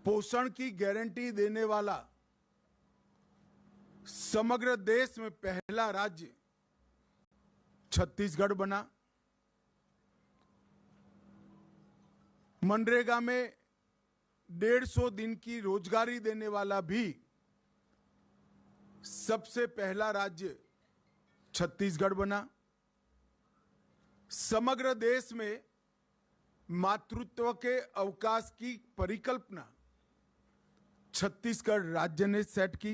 पोषण की गारंटी देने वाला समग्र देश में पहला राज्य छत्तीसगढ़ बना। मनरेगा में 150 दिन की रोजगारी देने वाला भी सबसे पहला राज्य छत्तीसगढ़ बना। समग्र देश में मातृत्व के अवकाश की परिकल्पना छत्तीसगढ़ राज्य ने सेट की।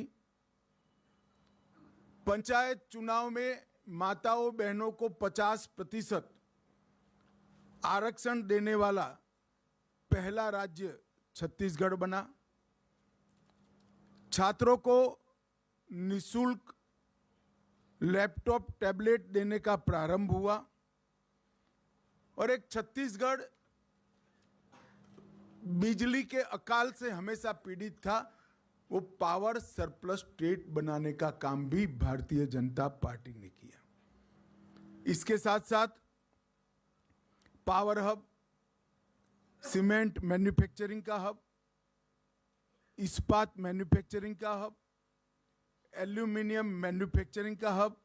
पंचायत चुनाव में माताओं बहनों को 50% आरक्षण देने वाला पहला राज्य छत्तीसगढ़ बना। छात्रों को निःशुल्क लैपटॉप टैबलेट देने का प्रारंभ हुआ और एक छत्तीसगढ़ बिजली के अकाल से हमेशा पीड़ित था, वो पावर सरप्लस स्टेट बनाने का काम भी भारतीय जनता पार्टी ने किया। इसके साथ साथ पावर हब, सीमेंट मैन्युफैक्चरिंग का हब, इस्पात मैन्युफैक्चरिंग का हब, एल्यूमिनियम मैन्युफैक्चरिंग का हब,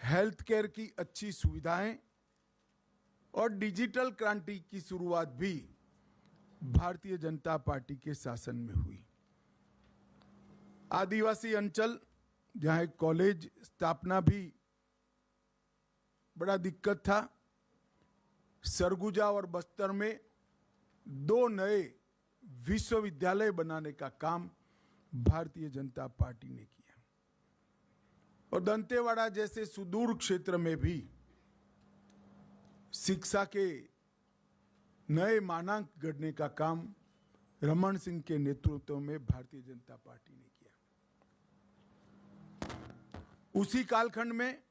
हेल्थ केयर की अच्छी सुविधाएं और डिजिटल क्रांति की शुरुआत भी भारतीय जनता पार्टी के शासन में हुई। आदिवासी अंचल जहां एक कॉलेज स्थापना भी बड़ा दिक्कत था, सरगुजा और बस्तर में 2 नए विश्वविद्यालय बनाने का काम भारतीय जनता पार्टी ने किया और दंतेवाड़ा जैसे सुदूर क्षेत्र में भी शिक्षा के नए मानांक गढ़ने का काम रमन सिंह के नेतृत्व में भारतीय जनता पार्टी ने किया। उसी कालखंड में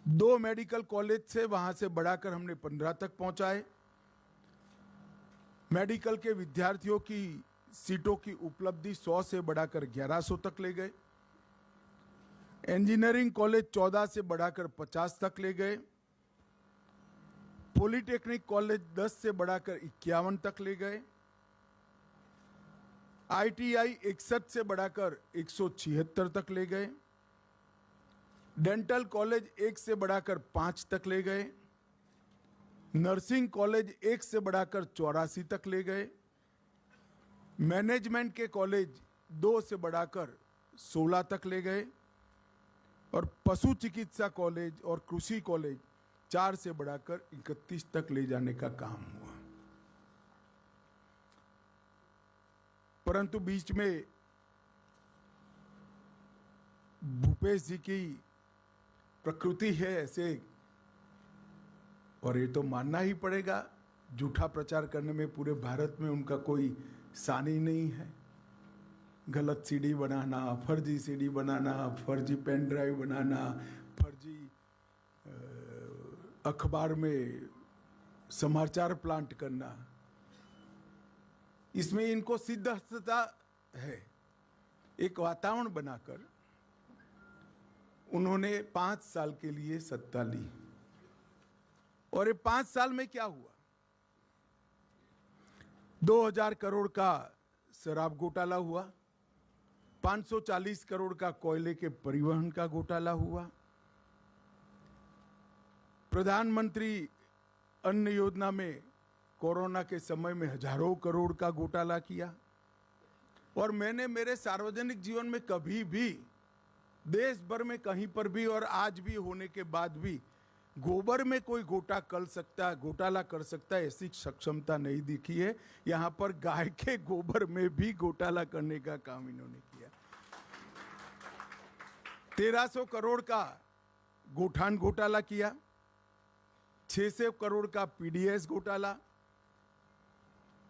2 मेडिकल कॉलेज से वहां से बढ़ाकर हमने 15 तक पहुंचाए। मेडिकल के विद्यार्थियों की सीटों की उपलब्धि 100 से बढ़ाकर 1100 तक ले गए। इंजीनियरिंग कॉलेज 14 से बढ़ाकर 50 तक ले गए। पॉलिटेक्निक कॉलेज 10 से बढ़ाकर 51 तक ले गए। आईटीआई 61 से बढ़ाकर 176 तक ले गए। डेंटल कॉलेज 1 से बढ़ाकर 5 तक ले गए। नर्सिंग कॉलेज 1 से बढ़ाकर 84 तक ले गए। मैनेजमेंट के कॉलेज 2 से बढ़ाकर 16 तक ले गए और पशु चिकित्सा कॉलेज और कृषि कॉलेज 4 से बढ़ाकर 31 तक ले जाने का काम हुआ। परंतु बीच में भूपेश जी की प्रकृति है ऐसे, और ये तो मानना ही पड़ेगा, झूठा प्रचार करने में पूरे भारत में उनका कोई सानी नहीं है। गलत सीडी बनाना, फर्जी सीडी बनाना, फर्जी पेन ड्राइव बनाना, फर्जी अखबार में समाचार प्लांट करना, इसमें इनको सिद्धता है। एक वातावरण बनाकर उन्होंने 5 साल के लिए सत्ता ली और ये 5 साल में क्या हुआ? 2000 करोड़ का शराब घोटाला हुआ, 540 करोड़ का कोयले के परिवहन का घोटाला हुआ, प्रधानमंत्री अन्न योजना में कोरोना के समय में हजारों करोड़ का घोटाला किया। और मैंने मेरे सार्वजनिक जीवन में कभी भी देश भर में कहीं पर भी और आज भी होने के बाद भी गोबर में कोई घोटाला कर सकता है ऐसी सक्षमता नहीं दिखी है। यहां पर गाय के गोबर में भी घोटाला करने का काम इन्होंने किया। 1300 करोड़ का गोठान घोटाला किया, 600 करोड़ का पीडीएस घोटाला,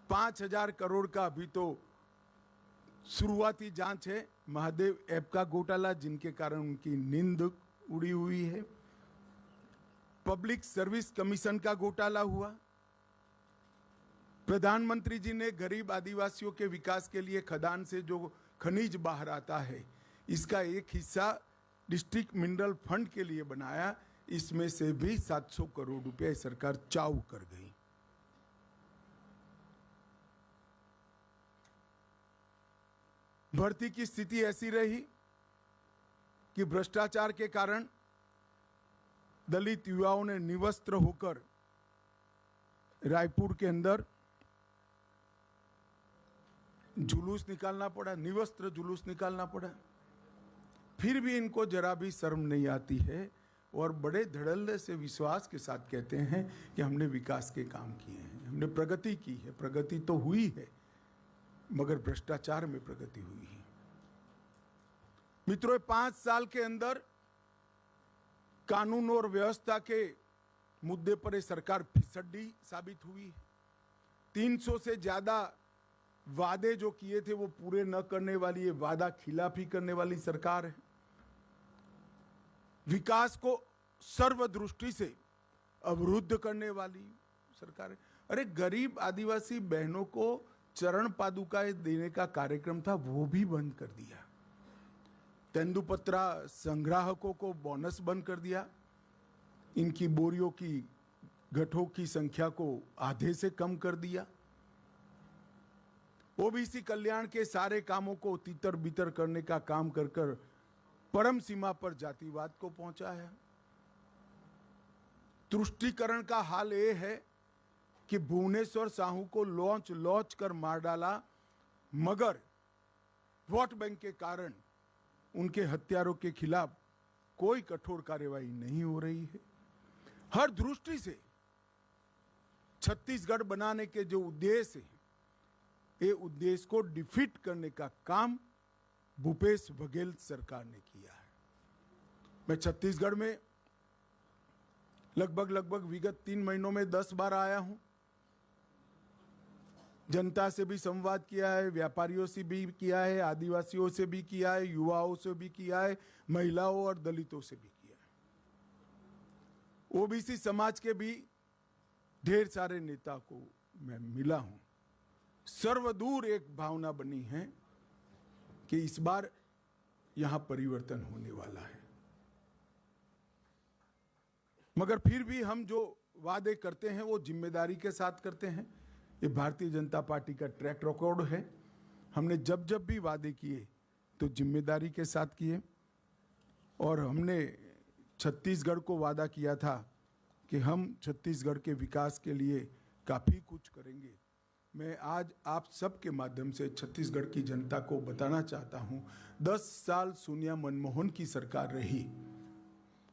5000 करोड़ का अभी तो शुरुआती जांच है महादेव ऐप का घोटाला, जिनके कारण उनकी नींद उड़ी हुई है। पब्लिक सर्विस कमीशन का घोटाला हुआ। प्रधानमंत्री जी ने गरीब आदिवासियों के विकास के लिए खदान से जो खनिज बाहर आता है, इसका एक हिस्सा डिस्ट्रिक्ट मिनरल फंड के लिए बनाया। इसमें से भी 700 करोड़ रुपए सरकार चाऊ कर गई। भर्ती की स्थिति ऐसी रही कि भ्रष्टाचार के कारण दलित युवाओं ने निवस्त्र होकर रायपुर के अंदर जुलूस निकालना पड़ा, निवस्त्र जुलूस निकालना पड़ा। फिर भी इनको जरा भी शर्म नहीं आती है और बड़े धड़ल्ले से विश्वास के साथ कहते हैं कि हमने विकास के काम किए हैं, हमने प्रगति की है। प्रगति तो हुई है, मगर भ्रष्टाचार में प्रगति हुई है। मित्रों, 5 साल के अंदर कानून और व्यवस्था के मुद्दे पर ये सरकार फिसड्डी साबित हुई है। 300 से ज्यादा वादे जो किए थे वो पूरे न करने वाली, ये वादा खिलाफी करने वाली सरकार है। विकास को सर्वदृष्टि से अवरुद्ध करने वाली सरकार है। अरे, गरीब आदिवासी बहनों को चरण पादुकाएं देने का कार्यक्रम था, वो भी बंद कर दिया। तेंदुपत्रा संग्राहकों को बोनस बंद कर दिया। इनकी बोरियों की गठों की संख्या को आधे से कम कर दिया। ओबीसी कल्याण के सारे कामों को तितर बितर करने का काम कर कर परम सीमा पर जातिवाद को पहुंचाया। तुष्टीकरण का हाल ये है कि भुवनेश्वर साहू को लॉन्च कर मार डाला, मगर वोट बैंक के कारण उनके हत्यारों के खिलाफ कोई कठोर कार्यवाही नहीं हो रही है। हर दृष्टि से छत्तीसगढ़ बनाने के जो उद्देश्य है, ये उद्देश्य को डिफीट करने का काम भूपेश बघेल सरकार ने किया है। मैं छत्तीसगढ़ में लगभग विगत 3 महीनों में 10 बार आया हूं। जनता से भी संवाद किया है, व्यापारियों से भी किया है, आदिवासियों से भी किया है, युवाओं से भी किया है, महिलाओं और दलितों से भी किया है। ओबीसी समाज के भी ढेर सारे नेता को मैं मिला हूं। सर्वदूर एक भावना बनी है कि इस बार यहां परिवर्तन होने वाला है। मगर फिर भी हम जो वादे करते हैं वो जिम्मेदारी के साथ करते हैं। ये भारतीय जनता पार्टी का ट्रैक रिकॉर्ड है। हमने जब जब भी वादे किए तो जिम्मेदारी के साथ किए। और हमने छत्तीसगढ़ को वादा किया था कि हम छत्तीसगढ़ के विकास के लिए काफ़ी कुछ करेंगे। मैं आज आप सबके माध्यम से छत्तीसगढ़ की जनता को बताना चाहता हूं, 10 साल सोनिया मनमोहन की सरकार रही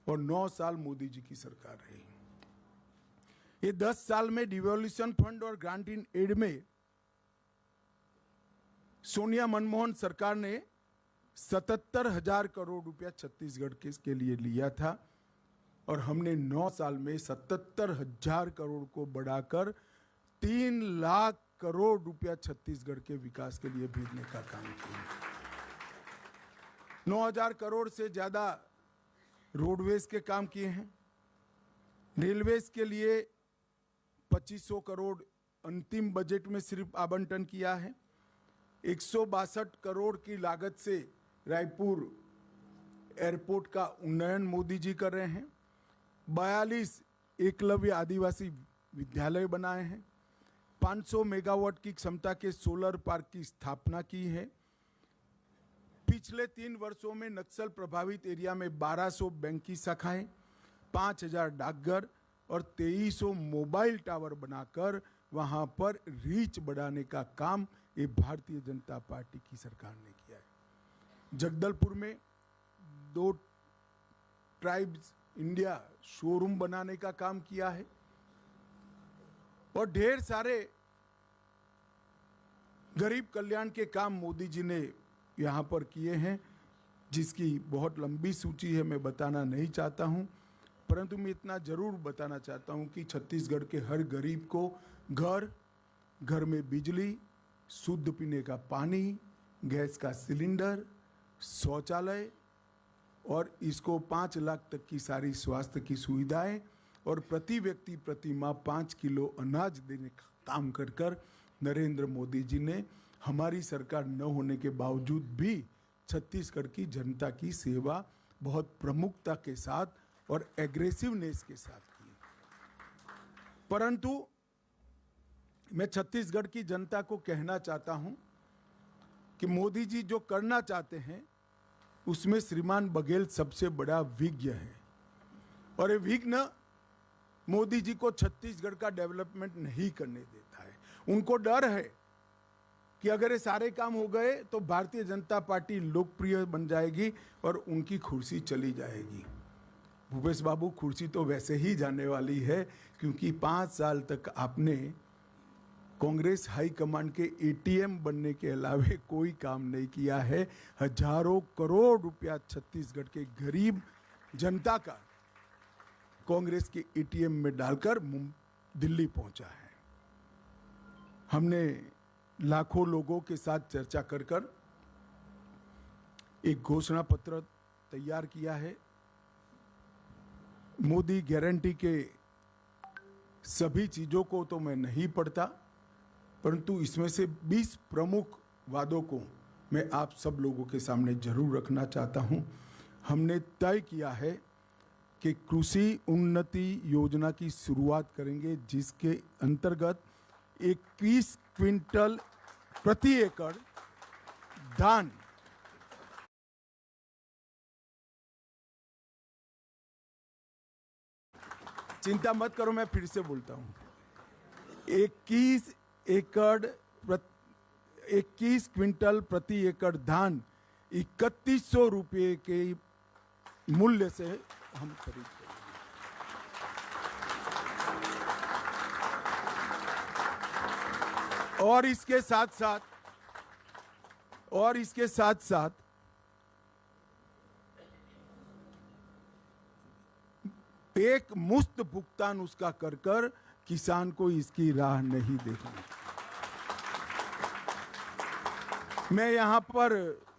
और 9 साल मोदी जी की सरकार रही। ये 10 साल में डिवोल्यूशन फंड और ग्रांट इन एड में सोनिया मनमोहन सरकार ने 77,000 करोड़ रुपया छत्तीसगढ़ के लिए लिया था और हमने 9 साल में 77,000 करोड़ को बढ़ाकर 3 लाख करोड़ रुपया छत्तीसगढ़ के विकास के लिए भेजने का काम किया। 9,000 करोड़ से ज्यादा रोडवेज के काम किए हैं। रेलवेज के लिए 2500 करोड़ अंतिम बजट में सिर्फ आवंटन किया है। 162 करोड़ की लागत से रायपुर एयरपोर्ट का उन्नयन मोदी जी कर रहे हैं। 42 एकलव्य आदिवासी विद्यालय बनाए हैं। 500 मेगावाट की क्षमता के सोलर पार्क की स्थापना की है। पिछले 3 वर्षों में नक्सल प्रभावित एरिया में 1200 बैंक की शाखाएं, 5000 डाकघर और 2300 मोबाइल टावर बनाकर वहां पर रीच बढ़ाने का काम ये भारतीय जनता पार्टी की सरकार ने किया है। जगदलपुर में 2 ट्राइब्स इंडिया शोरूम बनाने का काम किया है और ढेर सारे गरीब कल्याण के काम मोदी जी ने यहाँ पर किए हैं, जिसकी बहुत लंबी सूची है, मैं बताना नहीं चाहता हूँ। परंतु मैं इतना जरूर बताना चाहता हूँ कि छत्तीसगढ़ के हर गरीब को घर में बिजली, शुद्ध पीने का पानी, गैस का सिलेंडर, शौचालय और इसको 5 लाख तक की सारी स्वास्थ्य की सुविधाएं और प्रति व्यक्ति प्रति माह 5 किलो अनाज देने का काम कर नरेंद्र मोदी जी ने हमारी सरकार न होने के बावजूद भी छत्तीसगढ़ की जनता की सेवा बहुत प्रमुखता के साथ और एग्रेसिवनेस के साथ की। परंतु मैं छत्तीसगढ़ की जनता को कहना चाहता हूं कि मोदी जी जो करना चाहते हैं उसमें श्रीमान बघेल सबसे बड़ा विज्ञ है, और ये विघ्न मोदी जी को छत्तीसगढ़ का डेवलपमेंट नहीं करने देता है। उनको डर है कि अगर ये सारे काम हो गए तो भारतीय जनता पार्टी लोकप्रिय बन जाएगी और उनकी कुर्सी चली जाएगी। भूपेश बाबू, कुर्सी तो वैसे ही जाने वाली है, क्योंकि 5 साल तक आपने कांग्रेस हाईकमांड के एटीएम बनने के अलावे कोई काम नहीं किया है। हजारों करोड़ रुपया छत्तीसगढ़ के गरीब जनता का कांग्रेस के एटीएम में डालकर दिल्ली पहुंचा है। हमने लाखों लोगों के साथ चर्चा कर एक घोषणा पत्र तैयार किया है। मोदी गारंटी के सभी चीजों को तो मैं नहीं पढ़ता, परंतु इसमें से 20 प्रमुख वादों को मैं आप सब लोगों के सामने जरूर रखना चाहता हूं। हमने तय किया है कि कृषि उन्नति योजना की शुरुआत करेंगे, जिसके अंतर्गत 21 क्विंटल प्रति एकड़ धान चिंता मत करो, मैं फिर से बोलता हूं, 21 क्विंटल प्रति एकड़ धान 3100 रुपये के मूल्य से हम खरीद करेंगे। और इसके साथ साथ एक मुफ्त भुगतान उसका कर किसान को इसकी राह नहीं देखनी। मैं यहां पर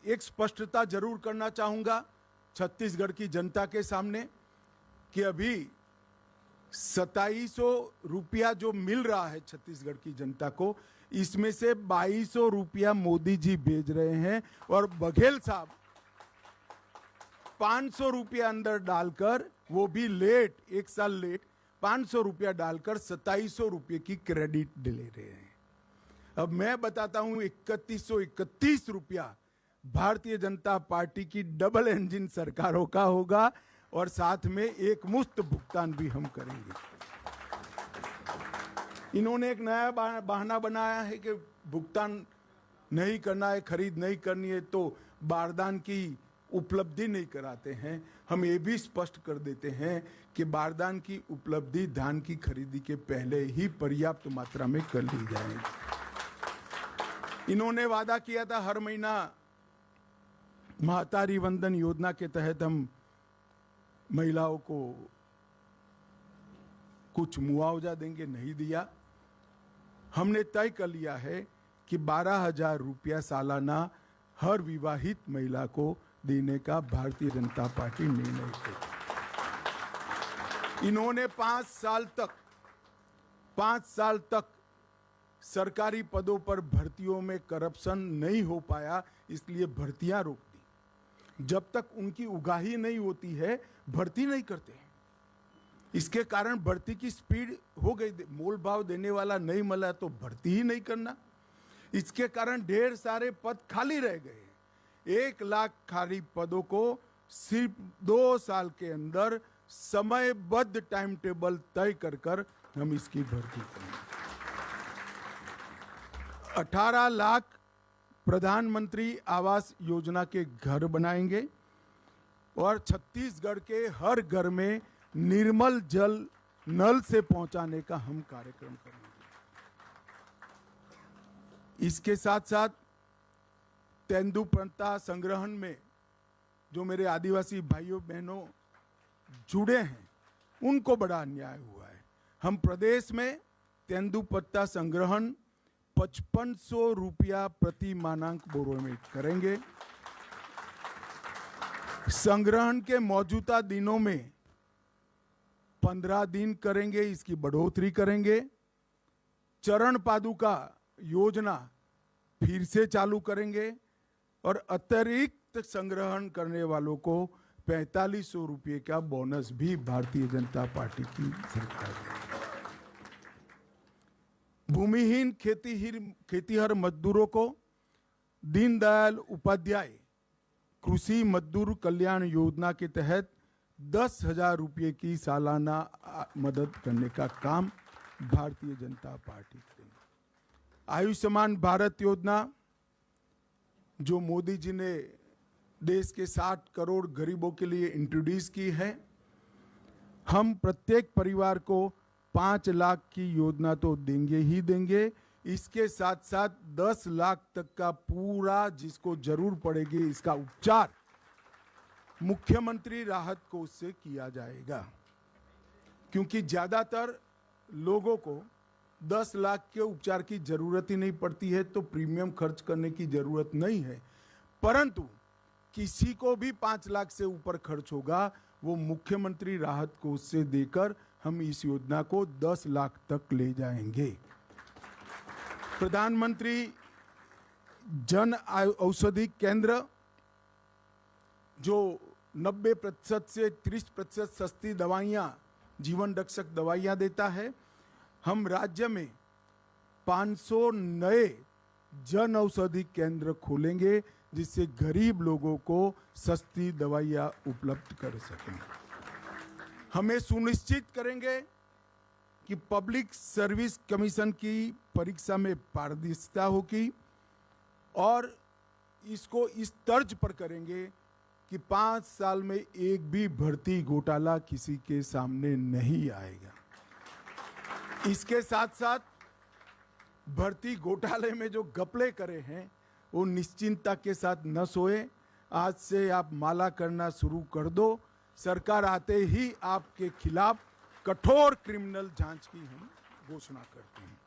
एक स्पष्टता जरूर करना चाहूंगा छत्तीसगढ़ की जनता के सामने कि अभी 2700 रुपया जो मिल रहा है छत्तीसगढ़ की जनता को, इसमें से 2200 रुपया मोदी जी भेज रहे हैं और बघेल साहब 500 रुपया अंदर डालकर, वो भी लेट, 1 साल लेट, 500 रुपया डालकर 2700 रुपये की क्रेडिट ले रहे हैं। अब मैं बताता हूं 3131 रुपया भारतीय जनता पार्टी की डबल इंजन सरकारों का होगा और साथ में एक मुफ्त भुगतान भी हम करेंगे। इन्होंने एक नया बहाना बनाया है कि भुगतान नहीं करना है, खरीद नहीं करनी है तो बारदान की उपलब्धि नहीं कराते हैं। हम ये भी स्पष्ट कर देते हैं कि बारदान की उपलब्धि धान की खरीदी के पहले ही पर्याप्त मात्रा में कर ली जाएगी। इन्होंने वादा किया था हर महीना महतारी वंदन योजना के तहत हम महिलाओं को कुछ मुआवजा देंगे, नहीं दिया। हमने तय कर लिया है कि 12,000 रुपया सालाना हर विवाहित महिला को देने का भारतीय जनता पार्टी निर्णय किया। इन्होंने 5 साल तक सरकारी पदों पर भर्तियों में करप्शन नहीं हो पाया, इसलिए भर्तियां रोक दी। जब तक उनकी उगाही नहीं होती है भर्ती नहीं करते। इसके कारण भर्ती की स्पीड हो गई, मोल भाव देने वाला नहीं मिला तो भर्ती ही नहीं करना। इसके कारण ढेर सारे पद खाली रह गए। 1 लाख खाली पदों को सिर्फ 2 साल के अंदर समयबद्ध टाइम टेबल तय कर हम इसकी भर्ती करेंगे। 18 लाख प्रधानमंत्री आवास योजना के घर बनाएंगे और छत्तीसगढ़ के हर घर में निर्मल जल नल से पहुंचाने का हम कार्यक्रम करेंगे। इसके साथ साथ तेंदुपत्ता संग्रहण में जो मेरे आदिवासी भाइयों बहनों जुड़े हैं उनको बड़ा अन्याय हुआ है। हम प्रदेश में तेंदुपत्ता संग्रहण 5500 रुपया प्रति मानक बोरो में करेंगे। संग्रहण के मौजूदा दिनों में 15 दिन करेंगे, इसकी बढ़ोतरी करेंगे। चरण पादुका योजना फिर से चालू करेंगे और अतिरिक्त संग्रहण करने वालों को 4500 रुपये का बोनस भी भारतीय जनता पार्टी की सरकार देगी। भूमिहीन खेतीहर मजदूरों को दीनदयाल उपाध्याय कृषि मजदूर कल्याण योजना के तहत 10,000 रुपये की सालाना मदद करने का काम भारतीय जनता पार्टी करेगी। आयुष्मान भारत योजना जो मोदी जी ने देश के 60 करोड़ गरीबों के लिए इंट्रोड्यूस की है, हम प्रत्येक परिवार को 5 लाख की योजना तो देंगे ही देंगे, इसके साथ साथ 10 लाख तक का पूरा जिसको जरूर पड़ेगी इसका उपचार मुख्यमंत्री राहत कोष से किया जाएगा। क्योंकि ज्यादातर लोगों को 10 लाख के उपचार की जरूरत ही नहीं पड़ती है, तो प्रीमियम खर्च करने की जरूरत नहीं है। परंतु किसी को भी 5 लाख से ऊपर खर्च होगा, वो मुख्यमंत्री राहत कोष से देकर हम इस योजना को 10 लाख तक ले जाएंगे। प्रधानमंत्री जन औषधि केंद्र जो 90% से 30% सस्ती दवाइयाँ, जीवन रक्षक दवाइयाँ देता है, हम राज्य में 500 नए जन औषधि केंद्र खोलेंगे जिससे गरीब लोगों को सस्ती दवाइयाँ उपलब्ध कर सकें। हमें सुनिश्चित करेंगे कि पब्लिक सर्विस कमीशन की परीक्षा में पारदर्शिता होगी और इसको इस तर्ज पर करेंगे कि 5 साल में एक भी भर्ती घोटाला किसी के सामने नहीं आएगा। इसके साथ साथ भर्ती घोटाले में जो घपले करे हैं वो निश्चिंतता के साथ न सोए। आज से आप माला करना शुरू कर दो, सरकार आते ही आपके खिलाफ कठोर क्रिमिनल जांच की हम घोषणा करते हैं।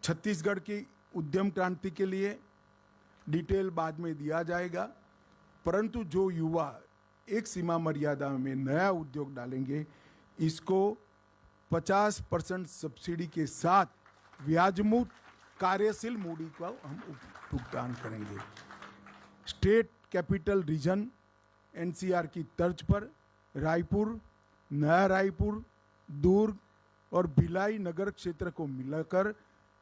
छत्तीसगढ़ की उद्यम क्रांति के लिए डिटेल बाद में दिया जाएगा, परंतु जो युवा एक सीमा मर्यादा में नया उद्योग डालेंगे, इसको 50% सब्सिडी के साथ ब्याजमुक्त कार्यशील मूडी का हम भुगतान करेंगे। स्टेट कैपिटल रीजन एनसीआर की तर्ज पर रायपुर, नया रायपुर, दुर्ग और भिलाई नगर क्षेत्र को मिलाकर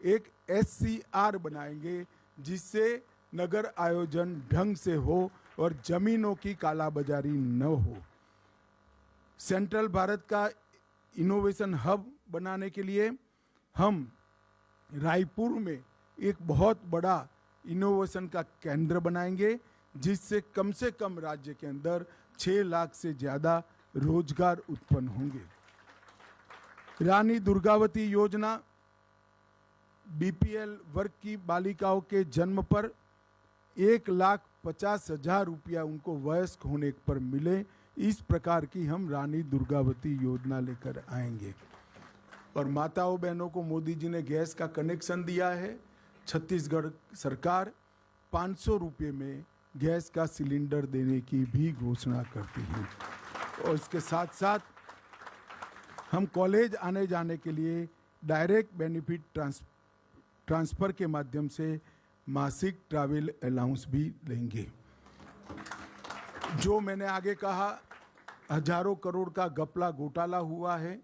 एक एससीआर बनाएंगे जिससे नगर आयोजन ढंग से हो और जमीनों की कालाबाजारी न हो। सेंट्रल भारत का इनोवेशन हब बनाने के लिए हम रायपुर में एक बहुत बड़ा इनोवेशन का केंद्र बनाएंगे जिससे कम से कम राज्य के अंदर 6 लाख से ज्यादा रोजगार उत्पन्न होंगे। रानी दुर्गावती योजना बीपीएल वर्ग की बालिकाओं के जन्म पर 1,50,000 रुपया उनको वयस्क होने पर मिले, इस प्रकार की हम रानी दुर्गावती योजना लेकर आएंगे। और माताओं बहनों को मोदी जी ने गैस का कनेक्शन दिया है। छत्तीसगढ़ सरकार 500 रुपये में गैस का सिलेंडर देने की भी घोषणा करती है। और इसके साथ साथ हम कॉलेज आने जाने के लिए डायरेक्ट बेनिफिट ट्रांसफर के माध्यम से मासिक ट्रैवल अलाउंस भी देंगे। जो मैंने आगे कहा, हजारों करोड़ का घपला घोटाला हुआ है।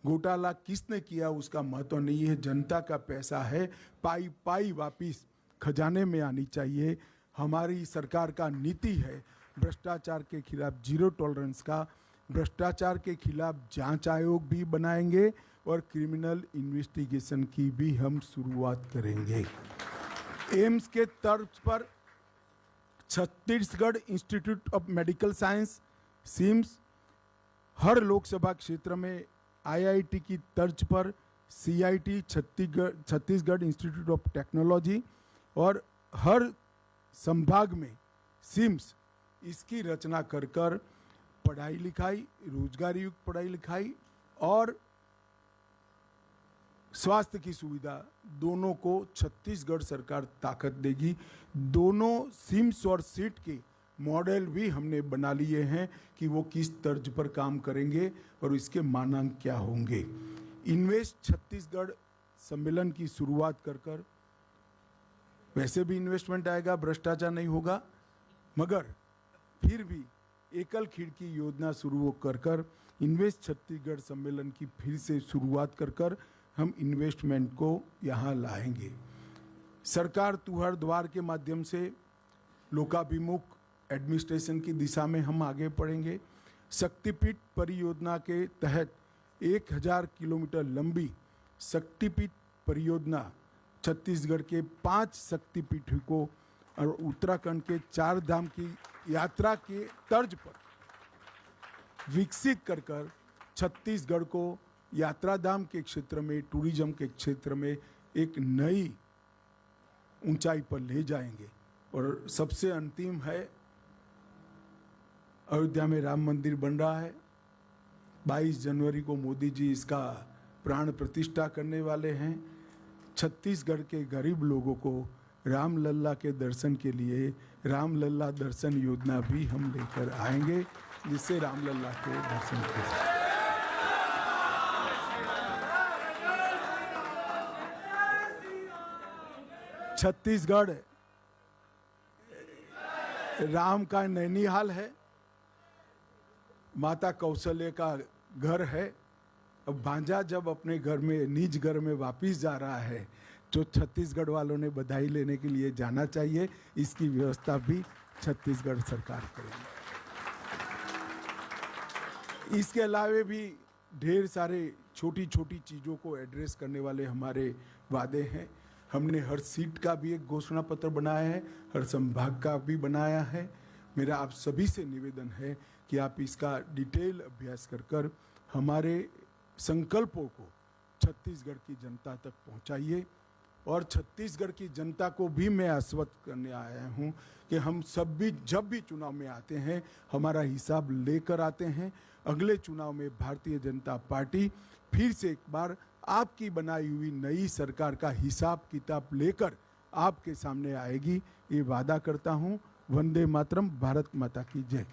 घोटाला किसने किया उसका महत्व नहीं है, जनता का पैसा है, पाई पाई वापिस खजाने में आनी चाहिए। हमारी सरकार का नीति है भ्रष्टाचार के खिलाफ जीरो टॉलरेंस का। भ्रष्टाचार के खिलाफ जांच आयोग भी बनाएंगे और क्रिमिनल इन्वेस्टिगेशन की भी हम शुरुआत करेंगे। एम्स के तर्ज पर Chhattisgarh institute of medical science CIMS, हर लोकसभा क्षेत्र में आईआईटी की तर्ज पर CIT Chhattisgarh institute of technology और हर संभाग में सिम्स, इसकी रचना कर कर पढ़ाई लिखाई, रोजगार युक्त पढ़ाई लिखाई और स्वास्थ्य की सुविधा दोनों को छत्तीसगढ़ सरकार ताकत देगी। दोनों सिम्स और सीट के मॉडल भी हमने बना लिए हैं कि वो किस तर्ज पर काम करेंगे और इसके मानांक क्या होंगे। इन्वेस्ट छत्तीसगढ़ सम्मेलन की शुरुआत कर कर वैसे भी इन्वेस्टमेंट आएगा, भ्रष्टाचार नहीं होगा, मगर फिर भी एकल खिड़की योजना शुरू कर कर इन्वेस्ट छत्तीसगढ़ सम्मेलन की फिर से शुरुआत कर कर हम इन्वेस्टमेंट को यहाँ लाएंगे। सरकार तुहर द्वार के माध्यम से लोकाभिमुख एडमिनिस्ट्रेशन की दिशा में हम आगे बढ़ेंगे। शक्तिपीठ परियोजना के तहत 1000 किलोमीटर लंबी शक्तिपीठ परियोजना छत्तीसगढ़ के 5 शक्तिपीठों को और उत्तराखंड के 4 धाम की यात्रा के तर्ज पर विकसित कर छत्तीसगढ़ को यात्रा धाम के क्षेत्र में, टूरिज्म के क्षेत्र में एक नई ऊंचाई पर ले जाएंगे। और सबसे अंतिम है, अयोध्या में राम मंदिर बन रहा है। 22 जनवरी को मोदी जी इसका प्राण प्रतिष्ठा करने वाले हैं। छत्तीसगढ़ के गरीब लोगों को रामलल्ला के दर्शन के लिए रामलल्ला दर्शन योजना भी हम लेकर आएंगे, जिससे रामलल्ला के दर्शन करें। छत्तीसगढ़ राम का नैनीहाल है, माता कौशल्य का घर है। अब भांजा जब अपने घर में, निज घर में वापिस जा रहा है, तो छत्तीसगढ़ वालों ने बधाई लेने के लिए जाना चाहिए। इसकी व्यवस्था भी छत्तीसगढ़ सरकार करेगी। इसके अलावे भी ढेर सारे छोटी छोटी चीज़ों को एड्रेस करने वाले हमारे वादे हैं। हमने हर सीट का भी एक घोषणा पत्र बनाया है, हर संभाग का भी बनाया है। मेरा आप सभी से निवेदन है कि आप इसका डिटेल अभ्यास कर हमारे संकल्पों को छत्तीसगढ़ की जनता तक पहुंचाइए। और छत्तीसगढ़ की जनता को भी मैं आश्वस्त करने आया हूं कि हम सब भी जब भी चुनाव में आते हैं, हमारा हिसाब लेकर आते हैं। अगले चुनाव में भारतीय जनता पार्टी फिर से एक बार आपकी बनाई हुई नई सरकार का हिसाब किताब लेकर आपके सामने आएगी, ये वादा करता हूं। वंदे मातरम, भारत माता की जय।